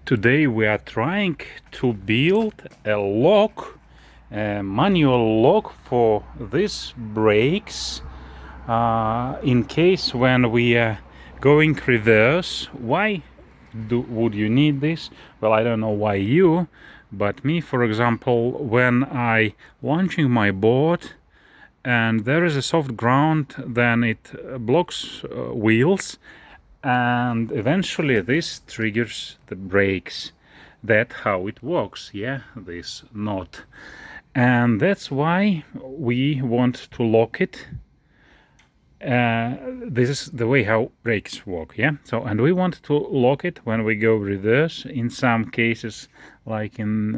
Today we are trying to build a lock, a manual lock for these brakes in case when we are going reverse. Why would you need this? Well, I don't know why you, but me, for example, when I launching my board and there is a soft ground, then it blocks wheels, and eventually this triggers the brakes. That's how it works, yeah, this knot. And that's why we want to lock it. This is the way how brakes work, yeah. So, and we want to lock it when we go reverse in some cases, like in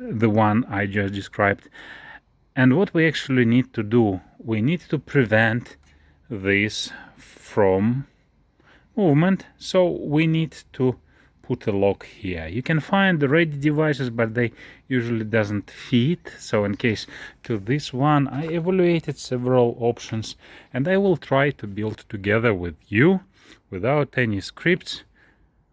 the one I just described. And what we actually need to do, we need to prevent this from movement, so we need to put a lock here. You can find the ready devices, but they usually doesn't fit. So in case to this one, I evaluated several options, and I will try to build together with you, without any scripts,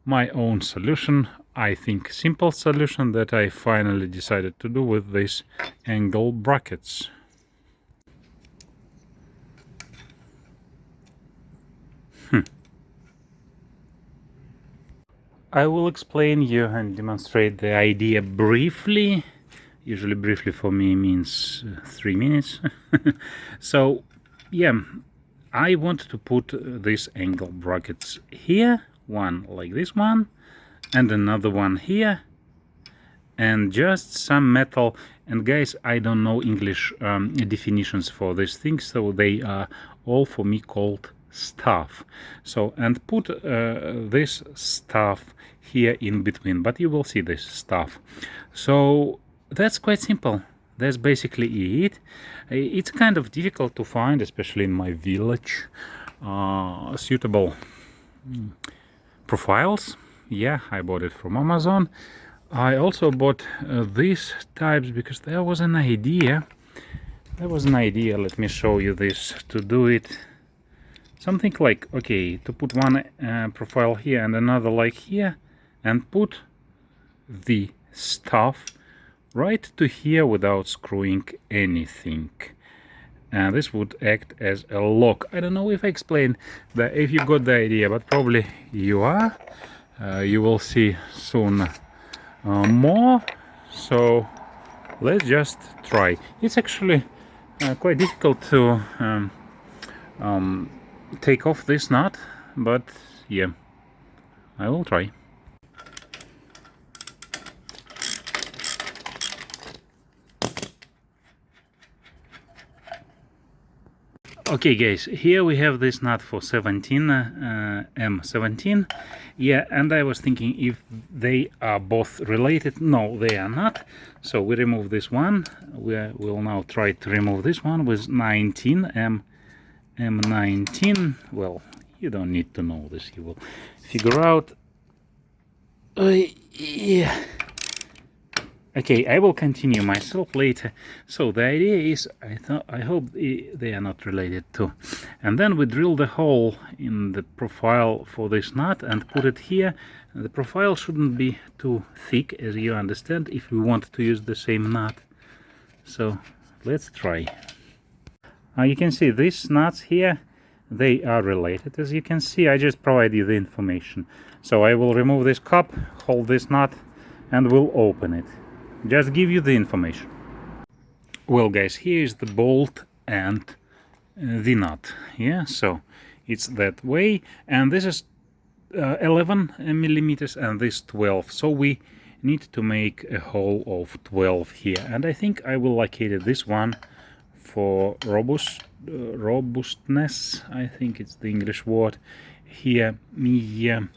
my own solution. I think simple solution that I finally decided to do with these angle brackets. I will explain you and demonstrate the idea briefly. Usually briefly for me means 3 minutes. So yeah, I want to put these angle brackets here, one like this one and another one here, and just some metal. And guys, I don't know English definitions for these things, so they are all for me called stuff. So, and put this stuff here in between, but you will see this stuff. So that's quite simple. That's basically it. It's kind of difficult to find, especially in my village, suitable profiles. Yeah, I bought it from Amazon. I also bought these types because there was an idea. Let me show you this. To do it something like, okay, to put one profile here and another like here, and put the stuff right to here without screwing anything. And this would act as a lock. I don't know if I explained that, if you got the idea, but probably you are. You will see soon more. So let's just try. It's actually quite difficult to take off this knot, but yeah, I will try. Okay guys, here we have this nut for 17 M17. Yeah, and I was thinking if they are both related. No, they are not. So we remove this one. We'll now try to remove this one with 19 M19. Well, you don't need to know this, you will figure out. Yeah. Okay, I will continue myself later. So the idea is, I hope they are not related too. And then we drill the hole in the profile for this nut and put it here. The profile shouldn't be too thick, as you understand, if we want to use the same nut. So let's try. You can see these nuts here, they are related. As you can see, I just provide you the information. So I will remove this cup, hold this nut, and we'll open it. Just give you the information. Well guys, here is the bolt and the nut. Yeah, so it's that way, and this is 11 millimeters and this 12. So we need to make a hole of 12 here, and I think I will locate this one for robustness. I think it's the English word here. Yeah,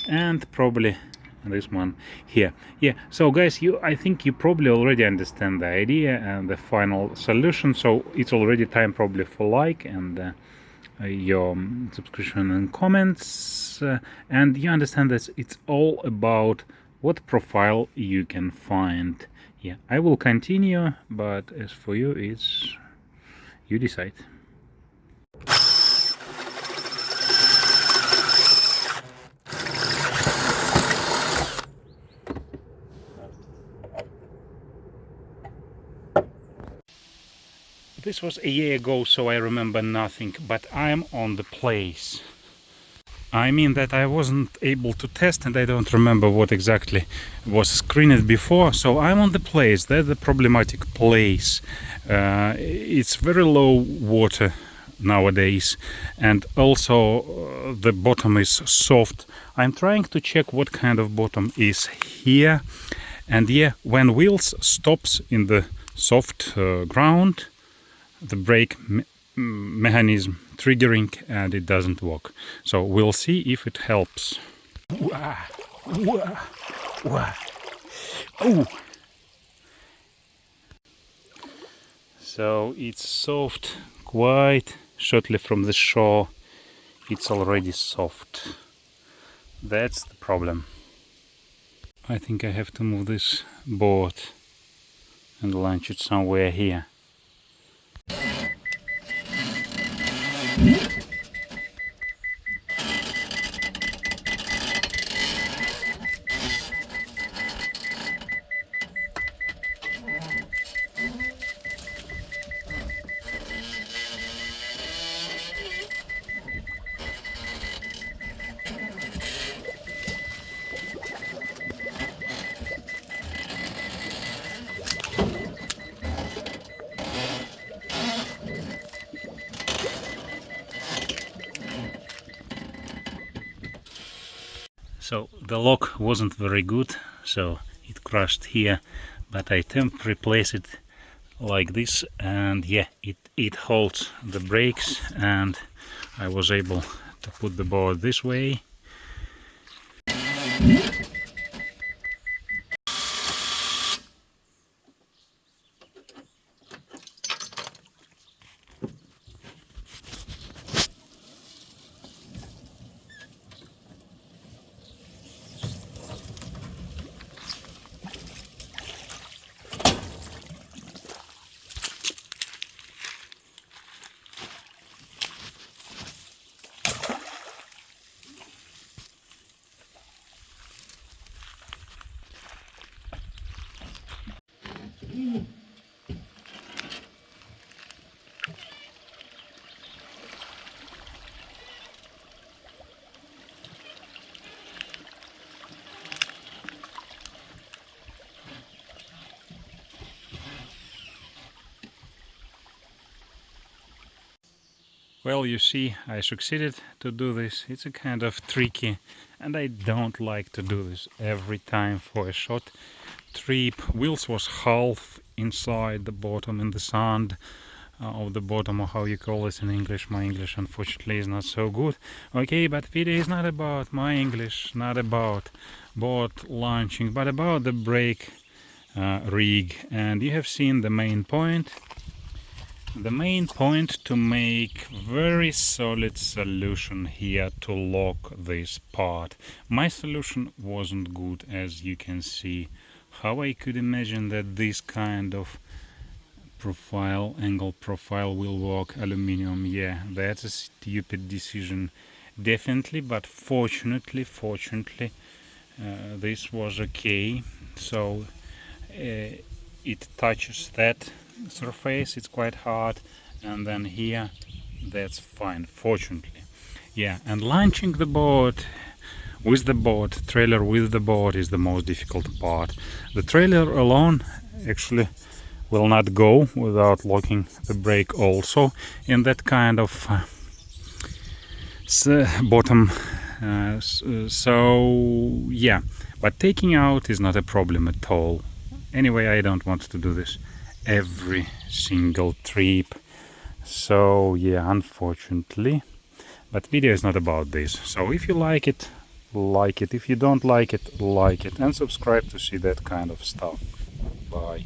and probably this one here. Yeah, so guys, I think you probably already understand the idea and the final solution. So it's already time probably for like and your subscription and comments, and you understand that it's all about what profile you can find. Yeah, I will continue, but as for you, it's you decide. This was a year ago, so I remember nothing, but I'm on the place. I mean that I wasn't able to test and I don't remember what exactly was screened before, so I'm on the place. That's the problematic place. It's very low water nowadays, and also the bottom is soft. I'm trying to check what kind of bottom is here, and yeah, when wheels stops in the soft ground, the brake mechanism triggering and it doesn't work. So we'll see if it helps. Wah, wah, wah. Oh. So it's soft quite shortly from the shore. It's already soft. That's the problem. I think I have to move this board and launch it somewhere here. So the lock wasn't very good, so it crashed here, but I replaced it like this, and yeah, it holds the brakes, and I was able to put the board this way. Well, you see, I succeeded to do this. It's a kind of tricky, and I don't like to do this every time for a short trip. Wheels was half inside the bottom in the sand of the bottom, or how you call it in English. My English unfortunately is not so good. Okay, but video is not about my English, not about boat launching, but about the brake rig. And you have seen the main point. The main point to make very solid solution here to lock this part. My solution wasn't good, as you can see. How I could imagine that this kind of angle profile will work aluminium? Yeah, that's a stupid decision, definitely, but fortunately this was okay. So it touches that surface, it's quite hard, and then here that's fine, fortunately. Yeah, and launching the boat with the boat, trailer with the boat, is the most difficult part. The trailer alone actually will not go without locking the brake also in that kind of bottom. So yeah, but taking out is not a problem at all. Anyway, I don't want to do this every single trip, so yeah, unfortunately. But video is not about this, so if you like it, like it. If you don't like it, like it, and subscribe to see that kind of stuff. Bye.